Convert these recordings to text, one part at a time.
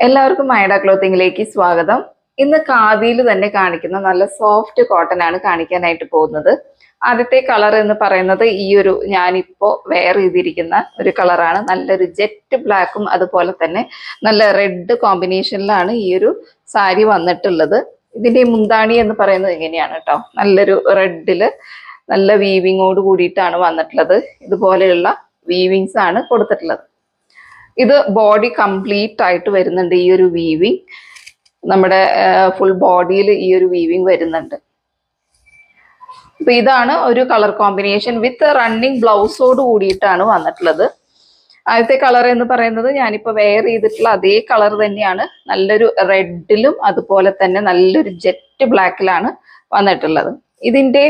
എല്ലാവർക്കും മൈഡ ക്ലോത്തിങ്ങിലേക്ക് സ്വാഗതം. ഇന്ന് ഖാദിയിൽ തന്നെ കാണിക്കുന്ന നല്ല സോഫ്റ്റ് കോട്ടൺ ആണ് കാണിക്കാനായിട്ട് പോകുന്നത്. ആദ്യത്തെ കളർ എന്ന് പറയുന്നത് ഈ ഒരു ഞാനിപ്പോൾ വെയർ ചെയ്തിരിക്കുന്ന ഒരു കളറാണ്. നല്ലൊരു ജെറ്റ് ബ്ലാക്കും അതുപോലെ തന്നെ നല്ല റെഡ് കോമ്പിനേഷനിലാണ് ഈ ഒരു സാരി വന്നിട്ടുള്ളത്. ഇതിന്റെ മുന്താണി എന്ന് പറയുന്നത് ഇങ്ങനെയാണ് കേട്ടോ. നല്ലൊരു റെഡില് നല്ല വീവിങ്ങോട് കൂടിയിട്ടാണ് വന്നിട്ടുള്ളത്. ഇതുപോലെയുള്ള വീവിങ്സ് ആണ് കൊടുത്തിട്ടുള്ളത്. ഇത് ബോഡി കംപ്ലീറ്റ് ആയിട്ട് വരുന്നുണ്ട്. ഈ ഒരു വീവിങ് നമ്മുടെ ഫുൾ ബോഡിയിൽ ഈ ഒരു വീവിങ് വരുന്നുണ്ട്. അപ്പൊ ഇതാണ് ഒരു കളർ കോമ്പിനേഷൻ വിത്ത് റണ്ണിങ് ബ്ലൗസോട് കൂടിയിട്ടാണ് വന്നിട്ടുള്ളത്. ആദ്യത്തെ കളർ എന്ന് പറയുന്നത് ഞാനിപ്പോൾ വെയർ ചെയ്തിട്ടുള്ള അതേ കളർ തന്നെയാണ്. നല്ലൊരു റെഡിലും അതുപോലെ തന്നെ നല്ലൊരു ജെറ്റ് ബ്ലാക്കിലാണ് വന്നിട്ടുള്ളത്. ഇതിന്റെ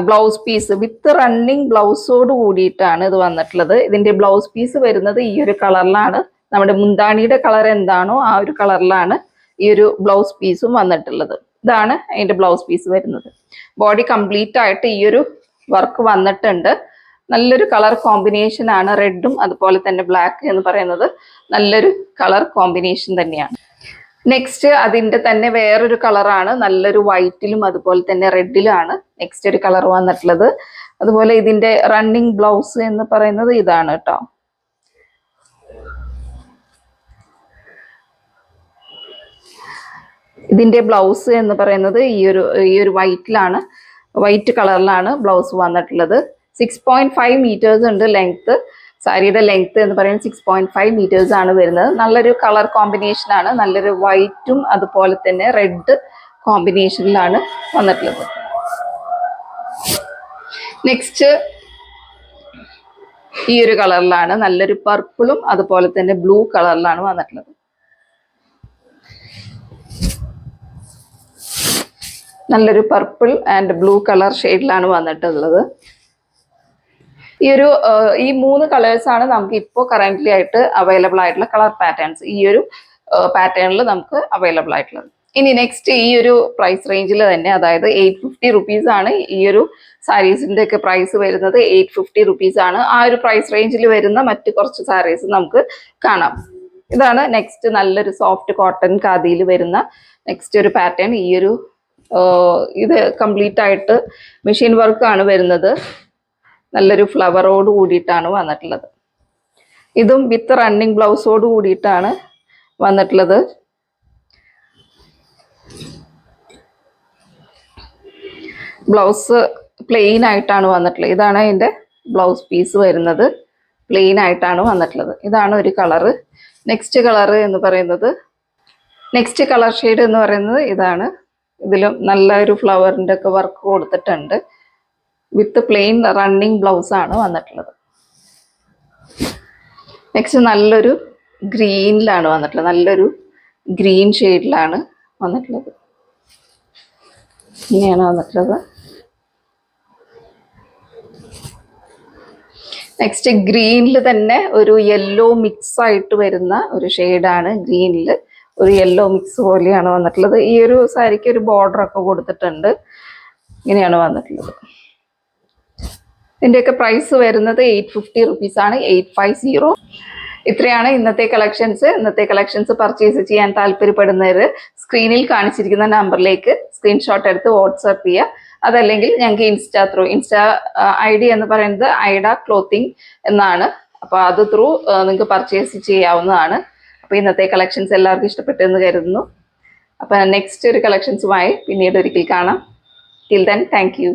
ബ്ലൗസ് പീസ് വിത്ത് റണ്ണിങ് ബ്ലൗസോട് കൂടിയിട്ടാണ് ഇത് വന്നിട്ടുള്ളത്. ഇതിന്റെ ബ്ലൗസ് പീസ് വരുന്നത് ഈ ഒരു കളറിലാണ്. നമ്മുടെ മുന്താണിയുടെ കളർ എന്താണോ ആ ഒരു കളറിലാണ് ഈ ഒരു ബ്ലൗസ് പീസും വന്നിട്ടുള്ളത്. ഇതാണ് അതിന്റെ ബ്ലൗസ് പീസ് വരുന്നത്. ബോഡി കംപ്ലീറ്റ് ആയിട്ട് ഈ ഒരു വർക്ക് വന്നിട്ടുണ്ട്. നല്ലൊരു കളർ കോമ്പിനേഷൻ ആണ്. റെഡും അതുപോലെ തന്നെ ബ്ലാക്ക് എന്ന് പറയുന്നത് നല്ലൊരു കളർ കോമ്പിനേഷൻ തന്നെയാണ്. നെക്സ്റ്റ് അതിന്റെ തന്നെ വേറൊരു കളറാണ്. നല്ലൊരു വൈറ്റിലും അതുപോലെ തന്നെ റെഡിലാണ് നെക്സ്റ്റ് ഒരു കളർ വന്നിട്ടുള്ളത്. അതുപോലെ ഇതിന്റെ റണ്ണിങ് ബ്ലൗസ് എന്ന് പറയുന്നത് ഇതാണ് കേട്ടോ. ഇതിന്റെ ബ്ലൗസ് എന്ന് പറയുന്നത് ഈ ഒരു വൈറ്റിലാണ്, വൈറ്റ് കളറിലാണ് ബ്ലൗസ് വന്നിട്ടുള്ളത്. 6.5 മീറ്റേഴ്സ് ഉണ്ട് ലെങ്ത്. സാരിയുടെ ലെങ്ത് എന്ന് പറയുന്നത് 6.5 മീറ്റേഴ്സ് ആണ് വരുന്നത്. നല്ലൊരു കളർ കോമ്പിനേഷൻ ആണ്. നല്ലൊരു വൈറ്റും അതുപോലെ തന്നെ റെഡ് കോമ്പിനേഷനിലാണ് വന്നിട്ടുള്ളത്. നെക്സ്റ്റ് ഈ ഒരു കളറിലാണ്. നല്ലൊരു പർപ്പിളും അതുപോലെ തന്നെ ബ്ലൂ കളറിലാണ് വന്നിട്ടുള്ളത്. നല്ലൊരു പർപ്പിൾ ആൻഡ് ബ്ലൂ കളർ ഷെയ്ഡിലാണ് വന്നിട്ടുള്ളത്. ഈ 3 കളേഴ്സ് ആണ് നമുക്ക് ഇപ്പോൾ കറന്റ്ലി ആയിട്ട് അവൈലബിൾ ആയിട്ടുള്ള കളർ പാറ്റേൺസ്. ഈ ഒരു പാറ്റേണിൽ നമുക്ക് അവൈലബിൾ ആയിട്ടുള്ളത്. ഇനി നെക്സ്റ്റ് ഈ ഒരു പ്രൈസ് റേഞ്ചിൽ തന്നെ, അതായത് 850 റുപ്പീസ് ആണ് ഈ ഒരു സാരീസിന്റെ ഒക്കെ പ്രൈസ് വരുന്നത്. 850 റുപ്പീസ് ആണ്. ആ ഒരു പ്രൈസ് റേഞ്ചിൽ വരുന്ന മറ്റു കുറച്ച് സാരീസ് നമുക്ക് കാണാം. ഇതാണ് നെക്സ്റ്റ് നല്ലൊരു സോഫ്റ്റ് കോട്ടൺ ഖാദിയിൽ വരുന്ന നെക്സ്റ്റ് ഒരു പാറ്റേൺ. ഇത് കംപ്ലീറ്റ് ആയിട്ട് മെഷീൻ വർക്ക് ആണ് വരുന്നത്. നല്ലൊരു ഫ്ലവറോട് കൂടിയിട്ടാണ് വന്നിട്ടുള്ളത്. ഇതും വിത്ത് റണ്ണിങ് ബ്ലൗസോട് കൂടിയിട്ടാണ് വന്നിട്ടുള്ളത്. ബ്ലൗസ് പ്ലെയിൻ ആയിട്ടാണ് വന്നിട്ടുള്ളത്. ഇതാണ് അതിൻ്റെ ബ്ലൗസ് പീസ് വരുന്നത്. പ്ലെയിൻ ആയിട്ടാണ് വന്നിട്ടുള്ളത്. ഇതാണ് ഒരു കളറ്. നെക്സ്റ്റ് കളറ് എന്ന് പറയുന്നത്, നെക്സ്റ്റ് കളർ ഷെയ്ഡ് എന്ന് പറയുന്നത് ഇതാണ്. ഇതിലും നല്ലൊരു ഫ്ലവറിൻ്റെ ഒക്കെ വർക്ക് കൊടുത്തിട്ടുണ്ട്. വിത്ത് പ്ലെയിൻ റണ്ണിങ് ബ്ലൗസ് ആണ് വന്നിട്ടുള്ളത്. നെക്സ്റ്റ് നല്ലൊരു ഗ്രീനിലാണ് വന്നിട്ടുള്ളത്. നല്ലൊരു ഗ്രീൻ ഷെയ്ഡിലാണ് വന്നിട്ടുള്ളത്. ഇങ്ങനെയാണ് വന്നിട്ടുള്ളത്. നെക്സ്റ്റ് ഗ്രീനിൽ തന്നെ ഒരു യെല്ലോ മിക്സ് ആയിട്ട് വരുന്ന ഒരു ഷെയ്ഡാണ്. ഗ്രീനിൽ ഒരു യെല്ലോ മിക്സ് പോലെയാണ് വന്നിട്ടുള്ളത്. ഈ ഒരു സാരിക്ക് ഒരു ബോർഡർ ഒക്കെ കൊടുത്തിട്ടുണ്ട്. ഇങ്ങനെയാണ് വന്നിട്ടുള്ളത്. ഇതിൻ്റെയൊക്കെ പ്രൈസ് വരുന്നത് 850 റുപ്പീസ് ആണ്. 850. ഇത്രയാണ് ഇന്നത്തെ കളക്ഷൻസ്. ഇന്നത്തെ കളക്ഷൻസ് പർച്ചേസ് ചെയ്യാൻ താല്പര്യപ്പെടുന്നവർ സ്ക്രീനിൽ കാണിച്ചിരിക്കുന്ന നമ്പറിലേക്ക് സ്ക്രീൻഷോട്ട് എടുത്ത് വാട്സാപ്പ് ചെയ്യുക. അതല്ലെങ്കിൽ ഞങ്ങൾക്ക് ഇൻസ്റ്റാ ID എന്ന് പറയുന്നത് ഐഡ ക്ലോത്തിങ് എന്നാണ്. അപ്പോൾ അത് ത്രൂ നിങ്ങൾക്ക് പർച്ചേസ് ചെയ്യാവുന്നതാണ്. അപ്പോൾ ഇന്നത്തെ കളക്ഷൻസ് എല്ലാവർക്കും ഇഷ്ടപ്പെട്ടെന്ന് കരുതുന്നു. അപ്പോൾ നെക്സ്റ്റ് ഒരു കളക്ഷൻസുമായി പിന്നീട് ഒരിക്കൽ കാണാം. Till then thank you.